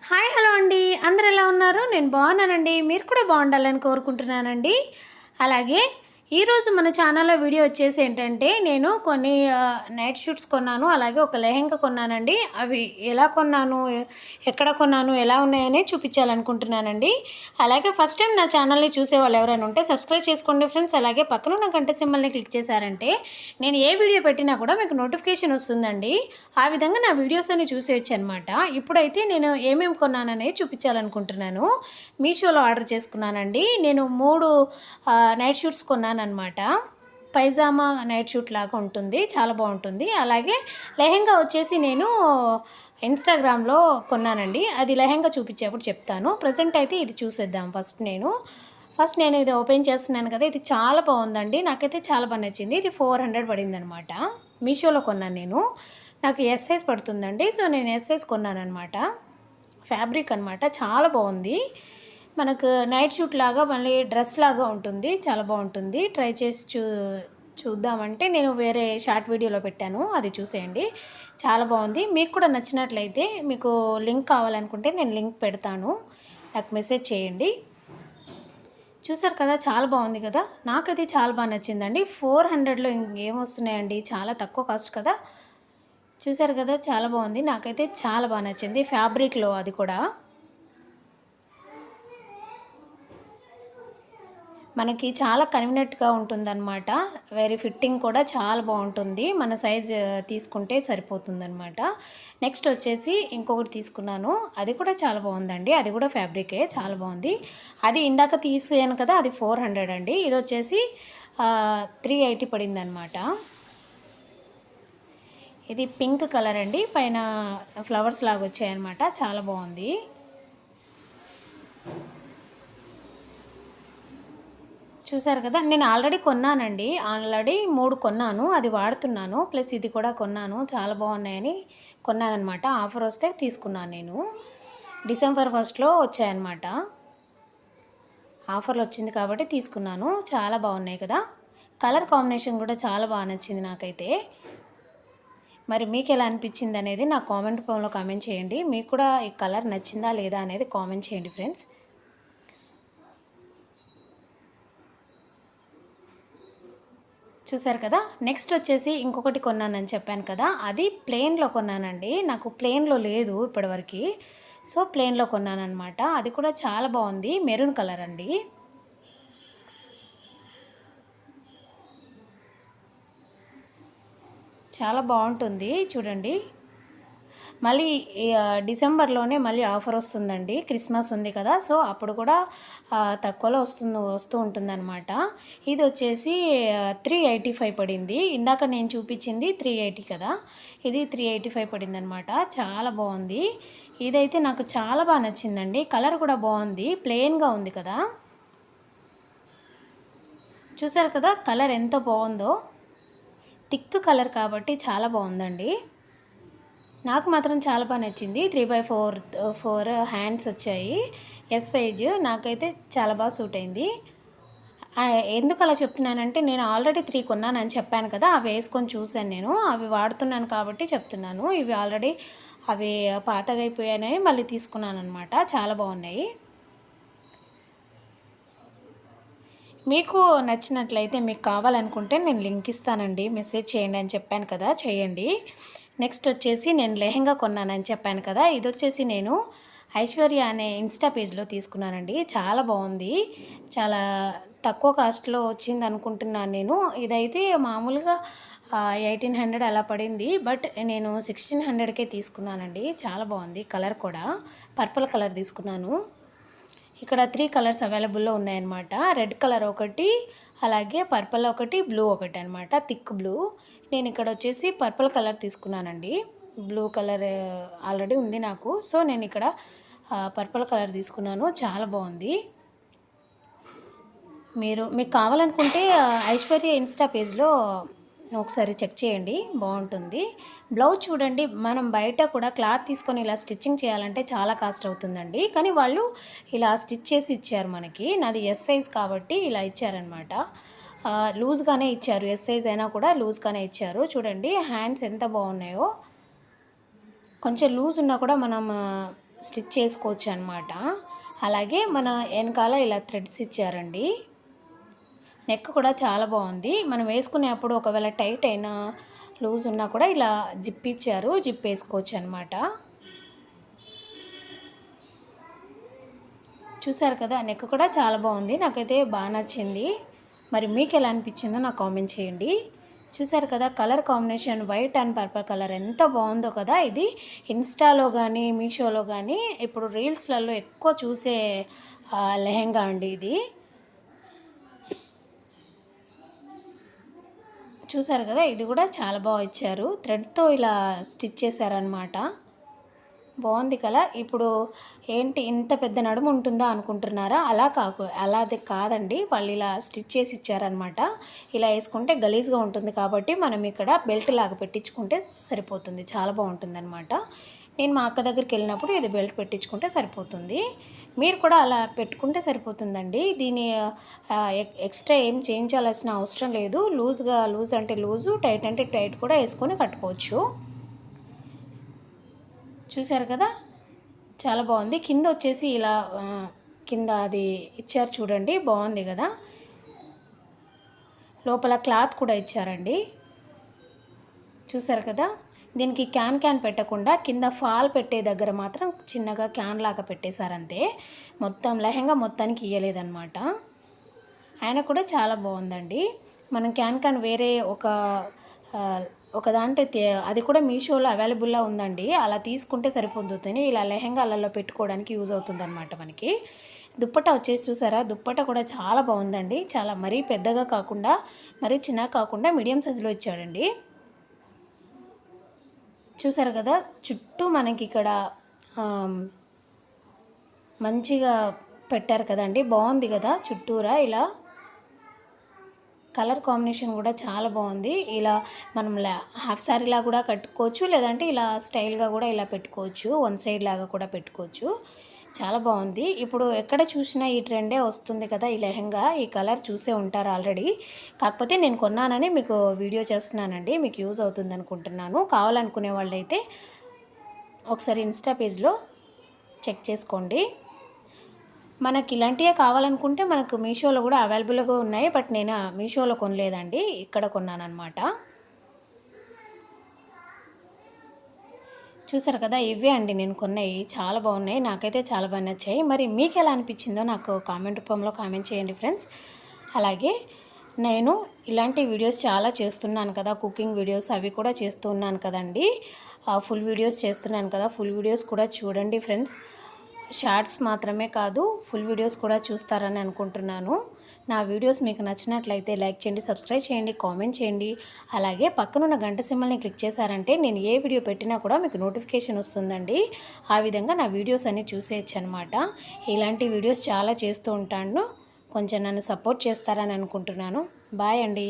Hi hello అండి. అందరూ ఎలా ఉన్నారు? నేను బాగున్నానండి. మీరు కూడా బాగుండాలని కోరుకుంటున్నానండి. అలాగే ఈరోజు మన ఛానల్లో వీడియో వచ్చేసి ఏంటంటే నేను కొన్ని నైట్ షూట్స్ కొన్నాను. అలాగే ఒక లెహెంగా కొన్నానండి. అవి ఎలా కొన్నాను, ఎక్కడ కొన్నాను, ఎలా ఉన్నాయని చూపించాలనుకుంటున్నానండి. అలాగే ఫస్ట్ టైం నా ఛానల్ని చూసేవాళ్ళు ఎవరైనా ఉంటే సబ్స్క్రైబ్ చేసుకోండి ఫ్రెండ్స్. అలాగే పక్కన ఉన్న గంట సింబల్ని క్లిక్ చేశారంటే నేను ఏ వీడియో పెట్టినా కూడా మీకు నోటిఫికేషన్ వస్తుందండి. ఆ విధంగా నా వీడియోస్ అన్ని చూసేయచ్చు అనమాట. ఇప్పుడైతే నేను ఏమేమి కొన్నాననేది చూపించాలనుకుంటున్నాను. మీషోలో ఆర్డర్ చేసుకున్నానండి. నేను 3 నైట్ షూట్స్ కొన్నానన్నమాట. పైజామా నైట్ షూట్ లాగా ఉంటుంది, చాలా బాగుంటుంది. అలాగే లెహెంగా వచ్చేసి నేను ఇన్స్టాగ్రామ్లో కొన్నానండి. అది లెహెంగా చూపించేప్పుడు చెప్తాను. ప్రజెంట్ అయితే ఇది చూసేద్దాం. ఫస్ట్ నేను ఇది ఓపెన్ చేస్తున్నాను కదా, ఇది చాలా బాగుందండి. నాకైతే చాలా బాగా నచ్చింది. ఇది 400 పడిందనమాట. మీషోలో కొన్నాను నేను. నాకు ఎస్ సైజ్ పడుతుందండి. సో నేను ఎస్ సైజ్ కొన్నానమాట. ఫ్యాబ్రిక్ అనమాట, చాలా బాగుంది. మనకు నైట్ షూట్ లాగా మళ్ళీ డ్రెస్ లాగా ఉంటుంది, చాలా బాగుంటుంది. ట్రై చేసి చూద్దామంటే నేను వేరే షార్ట్ వీడియోలో పెట్టాను, అది చూసేయండి. చాలా బాగుంది. మీకు కూడా నచ్చినట్లయితే మీకు లింక్ కావాలనుకుంటే నేను లింక్ పెడతాను, నాకు మెసేజ్ చేయండి. చూసారు కదా, చాలా బాగుంది కదా. నాకైతే చాలా బాగా నచ్చిందండి. 400లో ఇంకేం వస్తున్నాయండి, చాలా తక్కువ కాస్ట్ కదా. చూసారు కదా, చాలా బాగుంది. నాకైతే చాలా బాగా నచ్చింది. ఫ్యాబ్రిక్లో అది కూడా మనకి చాలా కన్వీనియంట్గా ఉంటుందన్నమాట. వెరీ ఫిట్టింగ్ కూడా చాలా బాగుంటుంది. మన సైజ్ తీసుకుంటే సరిపోతుందన్నమాట. నెక్స్ట్ వచ్చేసి ఇంకొకటి తీసుకున్నాను, అది కూడా చాలా బాగుందండి. అది కూడా ఫ్యాబ్రికే, చాలా బాగుంది. అది ఇందాక తీసాను కదా, అది 400 అండి. ఇది వచ్చేసి 380 పడిందనమాట. ఇది పింక్ కలర్ అండి, పైన ఫ్లవర్స్ లాగా వచ్చాయన్నమాట, చాలా బాగుంది. చూసారు కదా, నేను ఆల్రెడీ కొన్నానండి. ఆల్రెడీ 3 కొన్నాను, అది వాడుతున్నాను. ప్లస్ ఇది కూడా కొన్నాను, చాలా బాగున్నాయని కొన్నానమాట. ఆఫర్ వస్తే తీసుకున్నాను నేను. డిసెంబర్ 1లో వచ్చాయన్నమాట. ఆఫర్లు వచ్చింది కాబట్టి తీసుకున్నాను. చాలా బాగున్నాయి కదా. కలర్ కాంబినేషన్ కూడా చాలా బాగా నచ్చింది నాకైతే. మరి మీకు ఎలా అనిపించింది అనేది నా కామెంట్ రూపంలో కామెంట్ చేయండి. మీకు కూడా ఈ కలర్ నచ్చిందా లేదా అనేది కామెంట్ చేయండి ఫ్రెండ్స్. చూసారు కదా. నెక్స్ట్ వచ్చేసి ఇంకొకటి కొన్నానని చెప్పాను కదా, అది ప్లెయిన్లో కొన్నానండి. నాకు ప్లెయిన్లో లేదు ఇప్పటివరకు, సో ప్లెయిన్లో కొన్నానమాట. అది కూడా చాలా బాగుంది, మెరూన్ కలర్ అండి. చాలా బాగుంటుంది చూడండి. మళ్ళీ డిసెంబర్లోనే మళ్ళీ ఆఫర్ వస్తుందండి, క్రిస్మస్ ఉంది కదా, సో అప్పుడు కూడా తక్కువలో వస్తూ ఉంటుందన్నమాట. ఇది వచ్చేసి 385 పడింది. ఇందాక నేను చూపించింది 380 కదా, ఇది 385 పడింది అనమాట. చాలా బాగుంది. ఇదైతే నాకు చాలా బాగా నచ్చిందండి. కలర్ కూడా బాగుంది, ప్లెయిన్గా ఉంది కదా. చూసారు కదా కలర్ ఎంత బాగుందో. థిక్ కలర్ కాబట్టి చాలా బాగుందండి. నాకు మాత్రం చాలా బాగా నచ్చింది. 3/4 హ్యాండ్స్ వచ్చాయి, ఎస్ సైజ్. నాకైతే చాలా బాగా సూట్ అయింది. ఎందుకు అలా చెప్తున్నానంటే నేను ఆల్రెడీ 3 కొన్నానని చెప్పాను కదా, అవి వేసుకొని చూశాను నేను. అవి వాడుతున్నాను కాబట్టి చెప్తున్నాను. ఇవి ఆల్రెడీ అవి పాతగా అయిపోయాయని మళ్ళీ తీసుకున్నాను అనమాట. చాలా బాగున్నాయి. మీకు నచ్చినట్లయితే మీకు కావాలనుకుంటే నేను లింక్ ఇస్తానండి, మెసేజ్ చేయండి అని చెప్పాను కదా, చేయండి. నెక్స్ట్ వచ్చేసి నేను లెహెంగా కొన్నానని చెప్పాను కదా, ఇది వచ్చేసి నేను ఐశ్వర్య అనే ఇన్స్టా పేజ్లో తీసుకున్నానండి. చాలా బాగుంది, చాలా తక్కువ కాస్ట్లో వచ్చింది అనుకుంటున్నాను నేను. ఇదైతే మామూలుగా 1800 అలా పడింది, బట్ నేను 1600కే తీసుకున్నానండి. చాలా బాగుంది. కలర్ కూడా పర్పుల్ కలర్ తీసుకున్నాను. ఇక్కడ 3 కలర్స్ అవైలబుల్లో ఉన్నాయన్నమాట. రెడ్ కలర్ ఒకటి, అలాగే పర్పుల్ ఒకటి, బ్లూ ఒకటి అనమాట, థిక్ బ్లూ. నేను ఇక్కడ వచ్చేసి పర్పుల్ కలర్ తీసుకున్నానండి. బ్లూ కలర్ ఆల్రెడీ ఉంది నాకు, సో నేను ఇక్కడ పర్పుల్ కలర్ తీసుకున్నాను. చాలా బాగుంది. మీకు కావాలనుకుంటే ఐశ్వర్య ఇన్స్టా పేజ్లో ఒకసారి చెక్ చేయండి, బాగుంటుంది. బ్లౌజ్ చూడండి, మనం బయట కూడా క్లాత్ తీసుకొని ఇలా స్టిచ్చింగ్ చేయాలంటే చాలా కాస్ట్ అవుతుందండి, కానీ వాళ్ళు ఇలా స్టిచ్ చేసి ఇచ్చారు మనకి. నాది ఎస్ సైజ్ కాబట్టి ఇలా ఇచ్చారనమాట. లూజ్గానే ఇచ్చారు, ఎస్ సైజ్ అయినా కూడా లూజ్గానే ఇచ్చారు. చూడండి హ్యాండ్స్ ఎంత బాగున్నాయో. కొంచెం లూజ్ ఉన్నా కూడా మనం స్టిచ్ చేసుకోవచ్చు అనమాట. అలాగే మన వెనకాల ఇలా థ్రెడ్స్ ఇచ్చారండి. నెక్ కూడా చాలా బాగుంది. మనం వేసుకునేప్పుడు ఒకవేళ టైట్ అయినా లూజ్ ఉన్నా కూడా ఇలా జిప్ ఇచ్చారు, జిప్ వేసుకోవచ్చు అనమాట. చూసారు కదా, నెక్ కూడా చాలా బాగుంది, నాకైతే బాగా నచ్చింది. మరి మీకు ఎలా అనిపించిందో నాకు కామెంట్ చేయండి. చూసారు కదా, colour combination white and purple colour ఎంత బాగుందో కదా. ఇది ఇన్స్టాలో కానీ మీషోలో కానీ ఇప్పుడు రీల్స్లలో ఎక్కువ చూసే లెహెంగా అండి ఇది. చూసారు కదా, ఇది కూడా చాలా బాగా ఇచ్చారు, థ్రెడ్తో ఇలా స్టిచ్ చేశారనమాట. బాగుంది కదా. ఇప్పుడు ఏంటి ఇంత పెద్ద నడుము ఉంటుందా అనుకుంటున్నారా? అలాది కాదండి, వాళ్ళు ఇలా స్టిచ్ చేసి ఇచ్చారనమాట. ఇలా వేసుకుంటే గలీజ్గా ఉంటుంది కాబట్టి మనం ఇక్కడ బెల్ట్ లాగా పెట్టించుకుంటే సరిపోతుంది, చాలా బాగుంటుంది అనమాట. నేను మా అక్క దగ్గరికి వెళ్ళినప్పుడు ఇది బెల్ట్ పెట్టించుకుంటే సరిపోతుంది. మీరు కూడా అలా పెట్టుకుంటే సరిపోతుందండి. దీని ఎక్స్ట్రా ఏం చేయించాల్సిన అవసరం లేదు. లూజ్ అంటే లూజు, టైట్ అంటే టైట్ కూడా వేసుకొని కట్టుకోవచ్చు. చూసారు కదా, చాలా బాగుంది. కింద వచ్చేసి ఇలా కింద అది ఇచ్చారు చూడండి, బాగుంది కదా. లోపల క్లాత్ కూడా ఇచ్చారండి. చూసారు కదా, దీనికి క్యాన్ పెట్టకుండా కింద ఫాల్ పెట్టే దగ్గర మాత్రం చిన్నగా క్యాన్ లాగా పెట్టేశారంతే. మొత్తం లెహంగా మొత్తానికి ఇయ్యలేదన్నమాట. ఆయన కూడా చాలా బాగుందండి. మనం క్యాన్ వేరే ఒక దాంట్లో అది కూడా మీషోలో అవైలబుల్గా ఉందండి. అలా తీసుకుంటే సరిపోతుంది. ఇలా లెహంగాలలో పెట్టుకోవడానికి యూజ్ అవుతుందన్నమాట మనకి. దుప్పట వచ్చేసి చూసారా, దుప్పట కూడా చాలా బాగుందండి. చాలా మరీ పెద్దగా కాకుండా మరీ చిన్నగా కాకుండా మీడియం సైజులో ఇచ్చాడండి. చూసారు కదా, చుట్టూ మనకి ఇక్కడ మంచిగా పెట్టారు కదండి, బాగుంది కదా. చుట్టూరా ఇలా కలర్ కాంబినేషన్ కూడా చాలా బాగుంది. ఇలా మనం హాఫ్ శారీలా కూడా కట్టుకోవచ్చు, లేదంటే ఇలా స్టైల్గా కూడా ఇలా పెట్టుకోవచ్చు, వన్ సైడ్ లాగా కూడా పెట్టుకోవచ్చు. చాలా బాగుంది. ఇప్పుడు ఎక్కడ చూసినా ఈ ట్రెండే వస్తుంది కదా ఈ లెహంగా. ఈ కలర్ చూసే ఉంటారు ఆల్రెడీ, కాకపోతే నేను కొన్నానని మీకు వీడియో చేస్తున్నానండి. మీకు యూజ్ అవుతుంది అనుకుంటున్నాను. కావాలనుకునే వాళ్ళైతే ఒకసారి ఇన్స్టా పేజ్లో చెక్ చేసుకోండి. మనకి ఇలాంటివే కావాలనుకుంటే మనకు మీషోలో కూడా అవైలబుల్గా ఉన్నాయి. బట్ నేను మీషోలో కొనలేదండి, ఇక్కడ కొన్నానమాట. చూసారు కదా, ఇవే అండి నేను కొన్నాయి. చాలా బాగున్నాయి, నాకైతే చాలా బాగా నచ్చాయి. మరి మీకు ఎలా అనిపించిందో నాకు కామెంట్ రూపంలో కామెంట్ చేయండి ఫ్రెండ్స్. అలాగే నేను ఇలాంటి వీడియోస్ చాలా చేస్తున్నాను కదా, కుకింగ్ వీడియోస్ అవి కూడా చేస్తూ ఉన్నాను కదండి. ఫుల్ వీడియోస్ చేస్తున్నాను కదా, ఫుల్ వీడియోస్ కూడా చూడండి ఫ్రెండ్స్. షార్ట్స్ మాత్రమే కాదు, ఫుల్ వీడియోస్ కూడా చూస్తారని అనుకుంటున్నాను. నా వీడియోస్ మీకు నచ్చినట్లయితే లైక్ చేయండి, సబ్స్క్రైబ్ చేయండి, కామెంట్ చేయండి. అలాగే పక్కనున్న గంట సింబల్ని క్లిక్ చేశారంటే నేను ఏ వీడియో పెట్టినా కూడా మీకు నోటిఫికేషన్ వస్తుందండి. ఆ విధంగా నా వీడియోస్ అన్నీ చూసేయచ్చు అనమాట. ఇలాంటి వీడియోస్ చాలా చేస్తూ ఉంటాను. కొంచెం నన్ను సపోర్ట్ చేస్తారని అనుకుంటున్నాను. బాయ్ అండి.